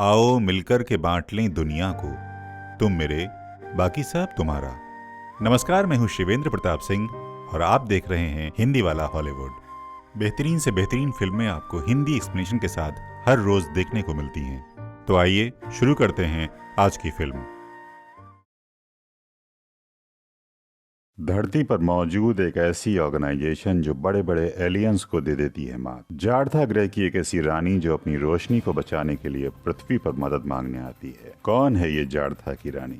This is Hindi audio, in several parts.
आओ मिलकर के बांट लें दुनिया को, तुम मेरे बाकी सब तुम्हारा। नमस्कार, मैं हूं शिवेंद्र प्रताप सिंह और आप देख रहे हैं हिंदी वाला हॉलीवुड। बेहतरीन से बेहतरीन फिल्में आपको हिंदी एक्सप्लेनेशन के साथ हर रोज देखने को मिलती हैं। तो आइए शुरू करते हैं आज की फिल्म। धरती पर मौजूद एक ऐसी ऑर्गेनाइजेशन जो बड़े बड़े एलियंस को दे देती है मात। जारथा ग्रह की एक ऐसी रानी जो अपनी रोशनी को बचाने के लिए पृथ्वी पर मदद मांगने आती है। कौन है ये जारथा की रानी?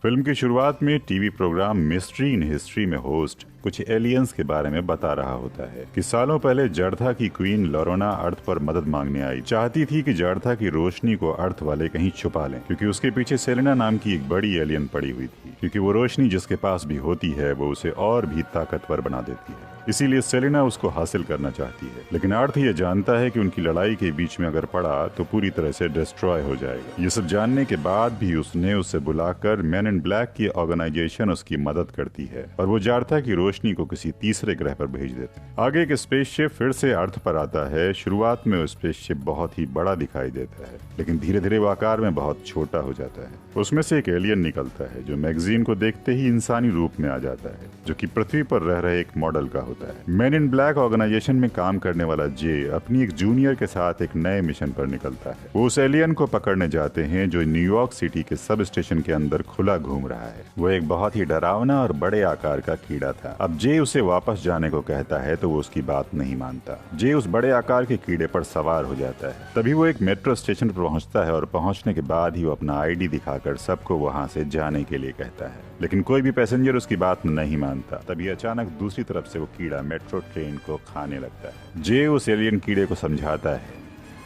फिल्म की शुरुआत में TV program mystery in history में होस्ट कुछ एलियंस के बारे में बता रहा होता है कि सालों पहले जारथा की क्वीन लोरोना अर्थ पर मदद मांगने आई। चाहती थी कि जारथा की रोशनी को अर्थ वाले कहीं छुपा लें, क्योंकि उसके पीछे सेलेना नाम की एक बड़ी एलियन पड़ी हुई थी। क्योंकि वो रोशनी जिसके पास भी होती है वो उसे और भी ताकतवर बना देती है, इसीलिए सेलेना उसको हासिल करना चाहती है। लेकिन अर्थ ये जानता है कि उनकी लड़ाई के बीच में अगर पड़ा तो पूरी तरह से डिस्ट्रॉय हो जाएगा। ये सब जानने के बाद भी उसने उसे बुलाकर मैन इन ब्लैक की ऑर्गेनाइजेशन उसकी मदद करती है और वो जारथा की रोशनी को किसी तीसरे ग्रह पर भेज देते हैं। आगे एक स्पेसशिप फिर से अर्थ पर आता है। शुरुआत में वो स्पेसशिप बहुत ही बड़ा दिखाई देता है, लेकिन धीरे धीरे वो आकार में बहुत छोटा हो जाता है। उसमें से एक एलियन निकलता है जो मैगजीन को देखते ही इंसानी रूप में आ जाता है, जो कि पृथ्वी पर रह रहे एक मॉडल का होता है। मैन इन ब्लैक ऑर्गेनाइजेशन में काम करने वाला जे अपनी एक जूनियर के साथ एक नए मिशन पर निकलता है। वो उस एलियन को पकड़ने जाते हैं जो न्यूयॉर्क सिटी के सब स्टेशन के अंदर खुला घूम रहा है। वो एक बहुत ही डरावना और बड़े आकार का कीड़ा था। अब जे उसे वापस जाने को कहता है तो वो उसकी बात नहीं मानता। जे उस बड़े आकार के कीड़े पर सवार हो जाता है। तभी वो एक मेट्रो स्टेशन पर पहुंचता है और पहुंचने के बाद ही वो अपना आईडी दिखाकर सबको वहां से जाने के लिए कहता है, लेकिन कोई भी पैसेंजर उसकी बात नहीं मानता। तभी अचानक दूसरी तरफ से वो कीड़ा मेट्रो ट्रेन को खाने लगता है। जे उस एलियन कीड़े को समझाता है,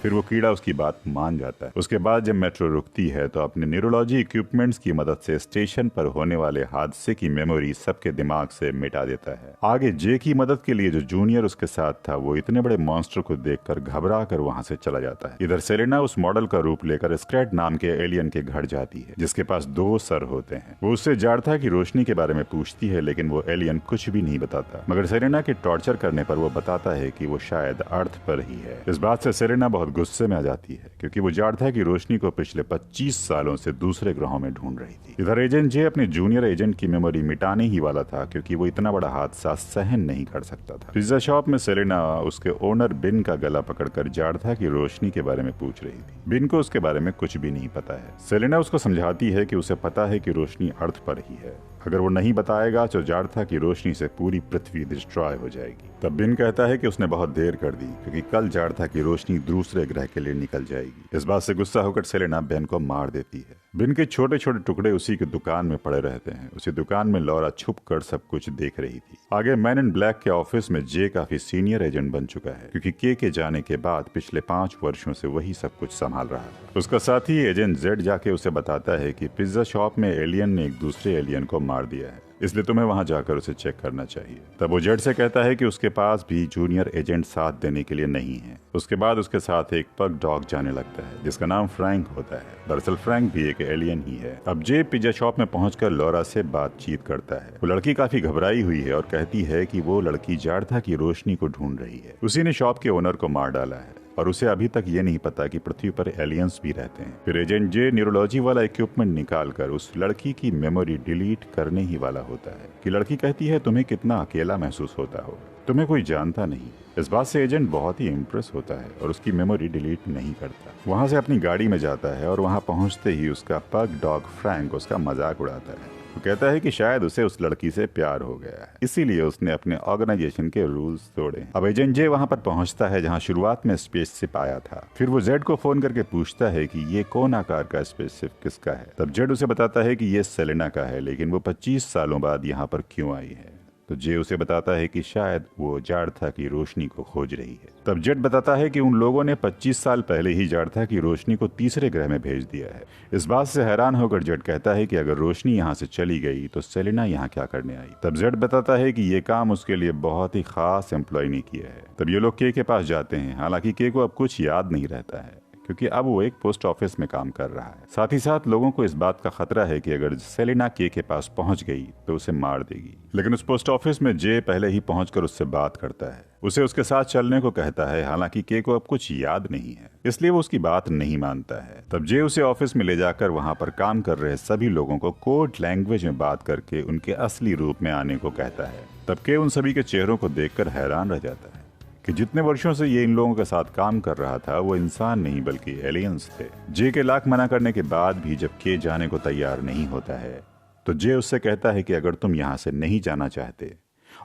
फिर वो कीड़ा उसकी बात मान जाता है। उसके बाद जब मेट्रो रुकती है तो अपने न्यूरोलॉजी इक्विपमेंट्स की मदद से स्टेशन पर होने वाले हादसे की मेमोरी सबके दिमाग से मिटा देता है। आगे जे की मदद के लिए जो जूनियर उसके साथ था वो इतने बड़े मॉन्स्टर को देखकर घबरा कर वहां से चला जाता है। इधर सेलेना उस मॉडल का रूप लेकर स्क्रैट नाम के एलियन के घर जाती है, जिसके पास 2 सर होते हैं। वो उससे जारथा की रोशनी के बारे में पूछती है, लेकिन वो एलियन कुछ भी नहीं बताता। मगर सेलेना के टॉर्चर करने पर वो बताता है कि वो शायद अर्थ पर ही है। इस बात से सेलेना बहुत गुस्से में आ जाती है, क्योंकि वो जारथा की रोशनी को पिछले 25 सालों से दूसरे ग्रहों में ढूंढ रही थी। इधर एजेंट जे अपने जूनियर एजेंट की मेमोरी मिटाने ही वाला था, क्योंकि वो इतना बड़ा हादसा सहन नहीं कर सकता था। पिज्जा शॉप में सेलेना उसके ओनर बिन का गला पकड़कर जारथा की रोशनी के बारे में पूछ रही थी। बिन को उसके बारे में कुछ भी नहीं पता है। सेलेना उसको समझाती है कि उसे पता है कि रोशनी अर्थ पर ही है। अगर वो नहीं बताएगा तो जारथा की रोशनी से पूरी पृथ्वी डिस्ट्रॉय हो जाएगी। तब बिन कहता है कि उसने बहुत देर कर दी, क्योंकि कल जारथा की रोशनी दूसरे ग्रह के लिए निकल जाएगी। इस बात से गुस्सा होकर सेलेना बिन को मार देती है। बिन के छोटे छोटे टुकड़े उसी की दुकान में पड़े रहते हैं। उसी दुकान में लॉरा छुप कर सब कुछ देख रही थी। आगे मैन इन ब्लैक के ऑफिस में जे काफी सीनियर एजेंट बन चुका है, क्योंकि के जाने के बाद पिछले 5 वर्षों से वही सब कुछ संभाल रहा था। उसका साथी एजेंट जेड जाके उसे बताता है कि पिज्जा शॉप में एलियन ने एक दूसरे एलियन को मार दिया है, इसलिए तुम्हें वहां जाकर उसे चेक करना चाहिए। तब वो जेड से कहता है कि उसके पास भी जूनियर एजेंट साथ देने के लिए नहीं है। उसके बाद उसके साथ एक पग डॉग जाने लगता है, जिसका नाम फ्रैंक होता है। दरअसल फ्रैंक भी एक एलियन ही है। अब जे पिज्जा शॉप में पहुंचकर लॉरा से बातचीत करता है। वो लड़की काफी घबराई हुई है और कहती है कि वो लड़की जारथा की रोशनी को ढूंढ रही है। उसी ने शॉप के ओनर को मार डाला है और उसे अभी तक ये नहीं पता कि पृथ्वी पर एलियंस भी रहते हैं। फिर एजेंट जे न्यूरोलॉजी वाला इक्विपमेंट निकालकर उस लड़की की मेमोरी डिलीट करने ही वाला होता है कि लड़की कहती है, तुम्हें कितना अकेला महसूस होता हो, तुम्हें कोई जानता नहीं। इस बात से एजेंट बहुत ही इम्प्रेस होता है और उसकी मेमोरी डिलीट नहीं करता। वहां से अपनी गाड़ी में जाता है और वहां पहुंचते ही उसका पग डॉग फ्रैंक उसका मजाक उड़ाता है। वो कहता है कि शायद उसे उस लड़की से प्यार हो गया है, इसीलिए उसने अपने ऑर्गेनाइजेशन के रूल्स तोड़े। अब एजेंट जे वहां पर पहुंचता है जहां शुरुआत में स्पेसशिप आया था। फिर वो जेड को फोन करके पूछता है कि ये कौन आकार का स्पेसशिप किसका है। तब जेड उसे बताता है कि ये सेलेना का है, लेकिन वो 25 सालों बाद यहाँ पर क्यों आई है। तो जे उसे बताता है कि शायद वो जारथा की रोशनी को खोज रही है। तब जेड बताता है कि उन लोगों ने 25 साल पहले ही जारथा की रोशनी को तीसरे ग्रह में भेज दिया है। इस बात से हैरान होकर जेड कहता है कि अगर रोशनी यहाँ से चली गई तो सेलेना यहाँ क्या करने आई। तब जेड बताता है कि ये काम उसके लिए बहुत ही खास एम्प्लॉय ने किया है। तब ये लोग के पास जाते हैं। हालांकि के को अब कुछ याद नहीं रहता है, क्योंकि अब वो एक पोस्ट ऑफिस में काम कर रहा है। साथ ही साथ लोगों को इस बात का खतरा है कि अगर सेलेना के पास पहुंच गई तो उसे मार देगी। लेकिन उस पोस्ट ऑफिस में जे पहले ही पहुंचकर उससे बात करता है, उसे उसके साथ चलने को कहता है। हालांकि के को अब कुछ याद नहीं है, इसलिए वो उसकी बात नहीं मानता है। तब जे उसे ऑफिस में ले जाकर वहां पर काम कर रहे सभी लोगों को कोड लैंग्वेज में बात करके उनके असली रूप में आने को कहता है। तब के उन सभी के चेहरों को देखकर हैरान रह जाता है कि जितने वर्षों से ये इन लोगों के साथ काम कर रहा था वो इंसान नहीं बल्कि एलियंस थे। जे के लाख मना करने के बाद भी जब के जाने को तैयार नहीं होता है तो जे उससे कहता है कि अगर तुम यहाँ से नहीं जाना चाहते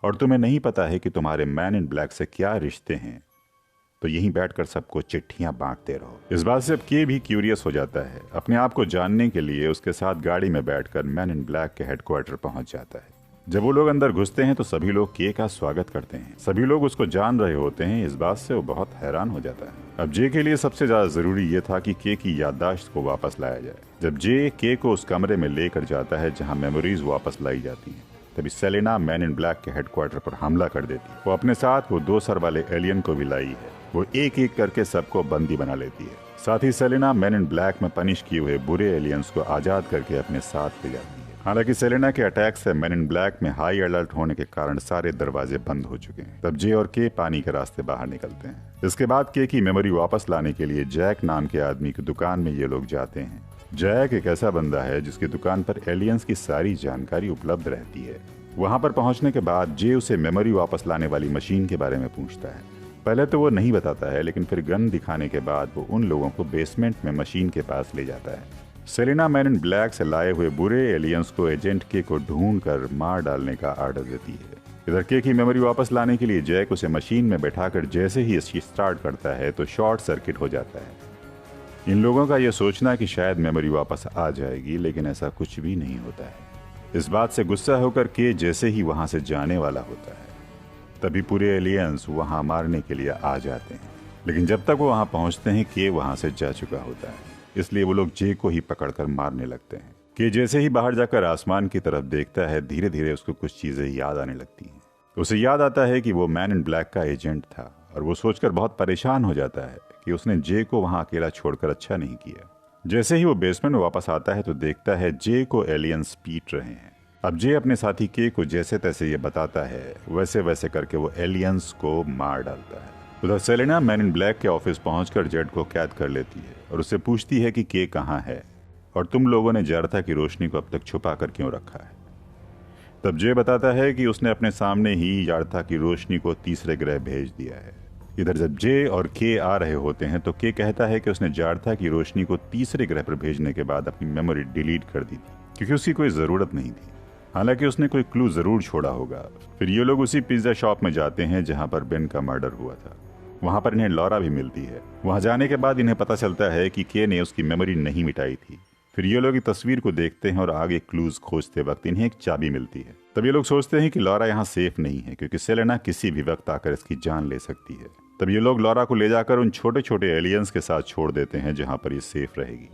और तुम्हें नहीं पता है कि तुम्हारे मैन इन ब्लैक से क्या रिश्ते हैं तो यहीं बैठकर सबको चिट्ठियां बांटते रहो। इस बात से अब के भी क्यूरियस हो जाता है। अपने आप को जानने के लिए उसके साथ गाड़ी में बैठकर मैन इन ब्लैक के हेडक्वार्टर पहुंच जाता है। जब वो लोग अंदर घुसते हैं तो सभी लोग के का स्वागत करते हैं। सभी लोग उसको जान रहे होते हैं। इस बात से वो बहुत हैरान हो जाता है। अब जे के लिए सबसे ज्यादा जरूरी ये था कि के की याददाश्त को वापस लाया जाए। जब जे के को उस कमरे में लेकर जाता है जहाँ मेमोरीज वापस लाई जाती हैं, तभी सेलेना मैन इन ब्लैक के हेडक्वार्टर पर हमला कर देती है। वो अपने साथ वो 2 सर वाले एलियन को भी लाई है। वो एक एक करके सबको बंदी बना लेती है। साथ ही सेलेना मैन इन ब्लैक में पनिश किए हुए बुरे एलियंस को आजाद करके अपने साथ ले जाती है। हालांकि सेलेना के अटैक से मैन इन ब्लैक में हाई अलर्ट होने के कारण सारे दरवाजे बंद हो चुके हैं। तब जे और के पानी के रास्ते बाहर निकलते हैं। इसके बाद के की मेमोरी वापस लाने के लिए जैक नाम के आदमी की दुकान में ये लोग जाते हैं। जैक एक ऐसा बंदा है जिसकी दुकान पर एलियंस की सारी जानकारी उपलब्ध रहती है। वहां पर पहुंचने के बाद जे उसे मेमोरी वापस लाने वाली मशीन के बारे में पूछता है। पहले तो वो नहीं बताता है, लेकिन फिर गन दिखाने के बाद वो उन लोगों को बेसमेंट में मशीन के पास ले जाता है। सेलेना मैन इन ब्लैक से लाए हुए बुरे एलियंस को एजेंट के को ढूंढ कर मार डालने का आर्डर देती है। इधर के की मेमोरी वापस लाने के लिए जैक उसे मशीन में बैठाकर जैसे ही इसकी स्टार्ट करता है तो शॉर्ट सर्किट हो जाता है। इन लोगों का यह सोचना कि शायद मेमोरी वापस आ जाएगी, लेकिन ऐसा कुछ भी नहीं होता है। इस बात से गुस्सा होकर के जैसे ही वहां से जाने वाला होता है तभी पूरे एलियंस वहां मारने के लिए आ जाते हैं। लेकिन जब तक वो वहां पहुंचते हैं के वहां से जा चुका होता है, इसलिए वो लोग जे को ही पकड़कर मारने लगते हैं। के जैसे ही बाहर जाकर आसमान की तरफ देखता है, धीरे धीरे उसको कुछ चीजें याद आने लगती हैं। उसे याद आता है कि वो मैन इन ब्लैक का एजेंट था और वो सोचकर बहुत परेशान हो जाता है कि उसने जे को वहां अकेला छोड़कर अच्छा नहीं किया। जैसे ही वो बेसमेंट में वापस आता है तो देखता है जे को एलियंस पीट रहे हैं। अब जे अपने साथी के को जैसे तैसे ये बताता है, वैसे वैसे करके वो एलियंस को मार डालता है। उधर सेलेना मैन इन ब्लैक के ऑफिस पहुंचकर जेड को कैद कर लेती है और उससे पूछती है कि के कहाँ है और तुम लोगों ने जारथा की रोशनी को अब तक छुपा कर क्यों रखा है। तब जे बताता है कि उसने अपने सामने ही जारथा की रोशनी को तीसरे ग्रह भेज दिया है। इधर जब जे और के आ रहे होते हैं तो के कहता है कि उसने जारथा की रोशनी को तीसरे ग्रह पर भेजने के बाद अपनी मेमोरी डिलीट कर दी थी क्योंकि उसकी कोई जरूरत नहीं थी। हालांकि उसने कोई क्लू जरूर छोड़ा होगा। फिर ये लोग उसी पिज्जा शॉप में जाते हैं जहां पर बेन का मर्डर हुआ था। वहां पर इन्हें लॉरा भी मिलती है। वहां जाने के बाद इन्हें पता चलता है कि के ने उसकी मेमोरी नहीं मिटाई थी। फिर ये लोग तस्वीर को देखते हैं और आगे क्लूज खोजते वक्त इन्हें एक चाबी मिलती है। तब ये लोग सोचते हैं कि लॉरा यहाँ सेफ नहीं है क्योंकि सेलेना किसी भी वक्त आकर इसकी जान ले सकती है। तब ये लोग लॉरा को ले जाकर उन छोटे छोटे एलियंस के साथ छोड़ देते हैं जहां पर ये सेफ रहेगी।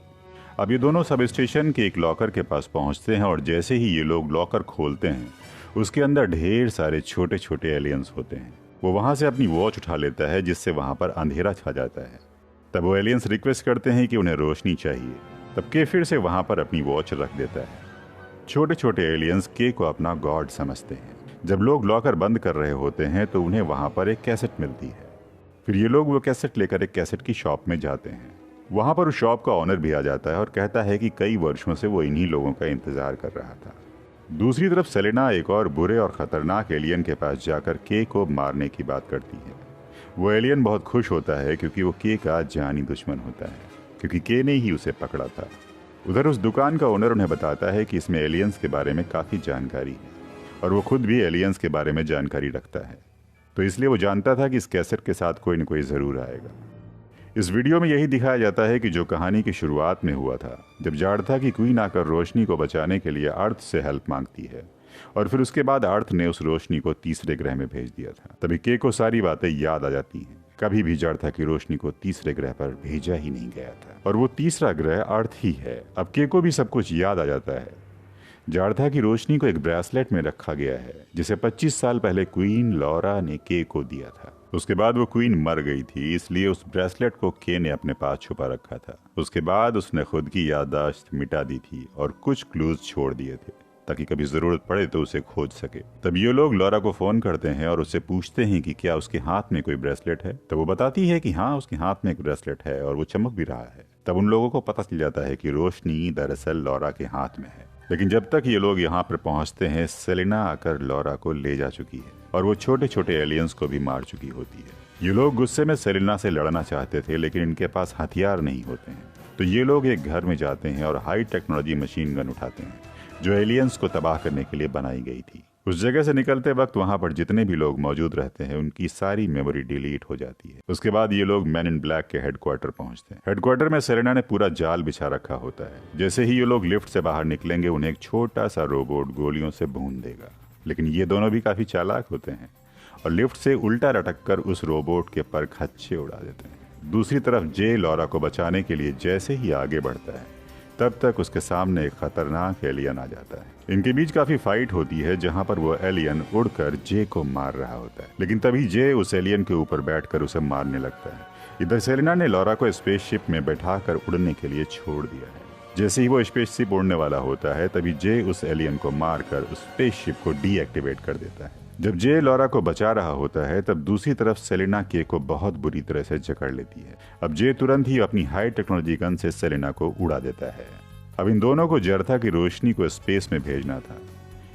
अब ये दोनों सब स्टेशन के एक लॉकर के पास पहुंचते हैं और जैसे ही ये लोग लॉकर खोलते हैं उसके अंदर ढेर सारे छोटे छोटे एलियंस होते हैं। वो वहां से अपनी वॉच उठा लेता है जिससे वहां पर अंधेरा छा जाता है। तब वो एलियंस रिक्वेस्ट करते हैं कि उन्हें रोशनी चाहिए। तब के फिर से वहां पर अपनी वॉच रख देता है। छोटे छोटे एलियंस के को अपना गॉड समझते हैं। जब लोग लॉकर बंद कर रहे होते हैं तो उन्हें वहां पर एक कैसेट मिलती है। फिर ये लोग वो कैसेट लेकर एक कैसेट की शॉप में जाते हैं। वहां पर उस शॉप का ऑनर भी आ जाता है और कहता है कि कई वर्षों से वो इन्हीं लोगों का इंतजार कर रहा था। दूसरी तरफ सेलेना एक और बुरे और खतरनाक एलियन के पास जाकर के को मारने की बात करती है। वो एलियन बहुत खुश होता है क्योंकि वो के का जानी दुश्मन होता है, क्योंकि के ने ही उसे पकड़ा था। उधर उस दुकान का ओनर उन्हें बताता है कि इसमें एलियंस के बारे में काफ़ी जानकारी है और वो खुद भी एलियंस के बारे में जानकारी रखता है, तो इसलिए वो जानता था कि इस कैसेट के साथ कोई न कोई ज़रूर आएगा। इस वीडियो में यही दिखाया जाता है कि जो कहानी की शुरुआत में हुआ था, जब जारथा की क्वीन आकर रोशनी को बचाने के लिए अर्थ से हेल्प मांगती है और फिर उसके बाद अर्थ ने उस रोशनी को तीसरे ग्रह में भेज दिया था। तभी के को सारी बातें याद आ जाती हैं। कभी भी जारथा की रोशनी को तीसरे ग्रह पर भेजा ही नहीं गया था और वो तीसरा ग्रह अर्थ ही है। अब के को भी सब कुछ याद आ जाता है। जारथा की रोशनी को एक ब्रेसलेट में रखा गया है जिसे 25 साल पहले क्वीन लॉरा ने के को दिया था। उसके बाद वो क्वीन मर गई थी, इसलिए उस ब्रेसलेट को के ने अपने पास छुपा रखा था। उसके बाद उसने खुद की याददाश्त मिटा दी थी और कुछ क्लूज छोड़ दिए थे ताकि कभी जरूरत पड़े तो उसे खोज सके। तब ये लोग लॉरा को फोन करते हैं और उससे पूछते हैं कि क्या उसके हाथ में कोई ब्रेसलेट है। तब वो बताती है कि हाँ, उसके हाथ में एक ब्रेसलेट है और वो चमक भी रहा है। तब उन लोगों को पता चल जाता है कि रोशनी दरअसल लॉरा के हाथ में है। लेकिन जब तक ये लोग यहाँ पर पहुंचते हैं, सेलेना आकर लॉरा को ले जा चुकी है और वो छोटे छोटे एलियंस को भी मार चुकी होती है। ये लोग गुस्से में सेलेना से लड़ना चाहते थे, लेकिन इनके पास हथियार नहीं होते हैं। तो ये लोग एक घर में जाते हैं और हाई टेक्नोलॉजी मशीन गन उठाते हैं जो एलियंस को तबाह करने के लिए बनाई गई थी। उस जगह से निकलते वक्त वहां पर जितने भी लोग मौजूद रहते हैं उनकी सारी मेमोरी डिलीट हो जाती है। उसके बाद ये लोग मैन इन ब्लैक के हेडक्वार्टर पहुंचते हैं। हेडक्वार्टर में सेलेना ने पूरा जाल बिछा रखा होता है। जैसे ही ये लोग लिफ्ट से बाहर निकलेंगे, उन्हें एक छोटा सा रोबोट गोलियों से भून देगा। लेकिन ये दोनों भी काफी चालाक होते हैं और लिफ्ट से उल्टा लटक कर उस रोबोट के पर खच्चे उड़ा देते हैं। दूसरी तरफ जे लॉरा को बचाने के लिए जैसे ही आगे बढ़ता है, तब तक उसके सामने एक खतरनाक एलियन आ जाता है। इनके बीच काफी फाइट होती है जहां पर वो एलियन उड़कर जे को मार रहा होता है, लेकिन तभी जे उस एलियन के ऊपर बैठकर उसे मारने लगता है। इधर सेलेना ने लॉरा को स्पेसशिप में बैठाकर उड़ने के लिए छोड़ दिया है। जैसे ही वो स्पेसशिप उड़ने वाला होता है, तभी जे उस एलियन को मारकर उस स्पेसशिप को डीएक्टिवेट कर देता है। जब जे लॉरा को बचा रहा होता है, तब दूसरी तरफ सेलेना के को बहुत बुरी तरह से जकड़ लेती है। अब जे तुरंत ही अपनी हाई टेक्नोलॉजी गन से सेलेना को उड़ा देता है। अब इन दोनों को जरथा की रोशनी को स्पेस में भेजना था,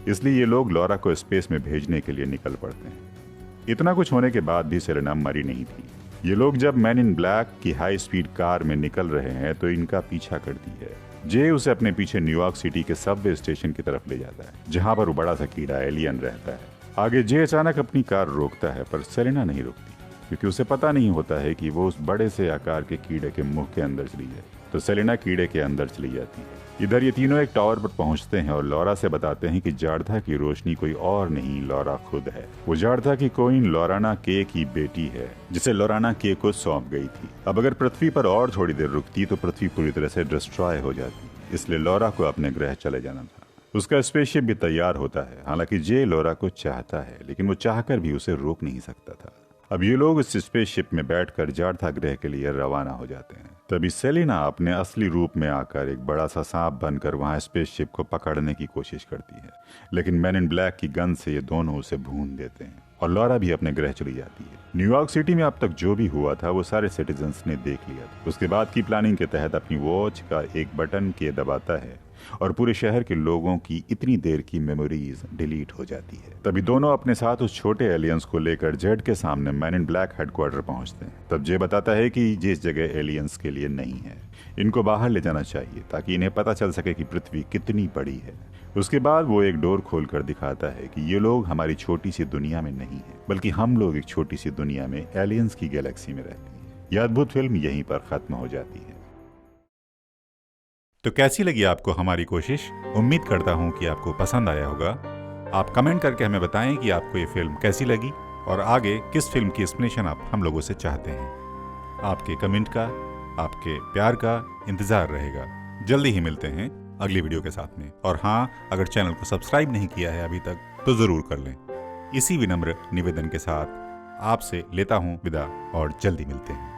इसलिए ये लोग लॉरा को स्पेस में भेजने के लिए निकल पड़ते हैं। इतना कुछ होने के बाद भी सेलेना मरी नहीं थी। ये लोग जब मैन इन ब्लैक की हाई स्पीड कार में निकल रहे हैं तो इनका पीछा करती है। जे उसे अपने पीछे न्यूयॉर्क सिटी के सबवे स्टेशन की तरफ ले जाता है, जहां पर वो बड़ा सा कीड़ा एलियन रहता है। आगे जे अचानक अपनी कार रोकता है, पर सेलेना नहीं रोकती, क्योंकि उसे पता नहीं होता है कि वो उस बड़े से आकार के कीड़े के मुंह के अंदर चली जाए। तो सेलेना कीड़े के अंदर चली जाती है। इधर ये तीनों एक टावर पर पहुंचते हैं और लॉरा से बताते हैं कि जाड़था की रोशनी कोई और नहीं, लॉरा खुद है। वो जाड़था की क्वीन लोराना के की बेटी है, जिसे लोराना के को सौंप गई थी। अब अगर पृथ्वी पर और थोड़ी देर रुकती तो पृथ्वी पूरी तरह से डिस्ट्रॉय हो जाती, इसलिए लॉरा को अपने ग्रह चले जाना था। उसका स्पेसशिप भी तैयार होता है। हालांकि जे लॉरा को चाहता है, लेकिन वो चाहकर भी उसे रोक नहीं सकता था। अब ये लोग इस स्पेसशिप में बैठकर जाड़था ग्रह के लिए रवाना हो जाते हैं। तभी सेलेना अपने असली रूप में आकर एक बड़ा सा सांप बनकर वहां स्पेसशिप को पकड़ने की कोशिश करती है, लेकिन मैन इन ब्लैक की गन से ये दोनों उसे भून देते हैं और लॉरा भी अपने ग्रह चली जाती है। न्यूयॉर्क सिटी में अब तक जो भी हुआ था वो सारे सिटीजन्स ने देख लिया था। उसके बाद की प्लानिंग के तहत अपनी वॉच का एक बटन के दबाता है और पूरे शहर के लोगों की इतनी देर की मेमोरीज डिलीट हो जाती है। तभी दोनों अपने साथ उस छोटे एलियंस को लेकर जेड के सामने मैन इन ब्लैक हेडक्वार्टर पहुंचते हैं। तब जे बताता है कि जिस जगह एलियंस के लिए नहीं है, इनको बाहर ले जाना चाहिए ताकि इन्हें पता चल सके कि पृथ्वी कितनी बड़ी है। उसके बाद वो एक डोर खोलकर दिखाता है कि ये लोग हमारी छोटी सी दुनिया में नहीं है, बल्कि हम लोग एक छोटी सी दुनिया में एलियंस की गैलेक्सी में रहते हैं। यह अद्भुत फिल्म यहीं पर खत्म हो जाती है। तो कैसी लगी आपको हमारी कोशिश? उम्मीद करता हूं कि आपको पसंद आया होगा। आप कमेंट करके हमें बताएं कि आपको ये फिल्म कैसी लगी और आगे किस फिल्म की एक्सप्लेनेशन आप हम लोगों से चाहते हैं। आपके कमेंट का, आपके प्यार का इंतजार रहेगा। जल्दी ही मिलते हैं अगली वीडियो के साथ में। और हाँ, अगर चैनल को सब्सक्राइब नहीं किया है अभी तक तो जरूर कर लें। इसी विनम्र निवेदन के साथ आपसे लेता हूं विदा और जल्दी मिलते हैं।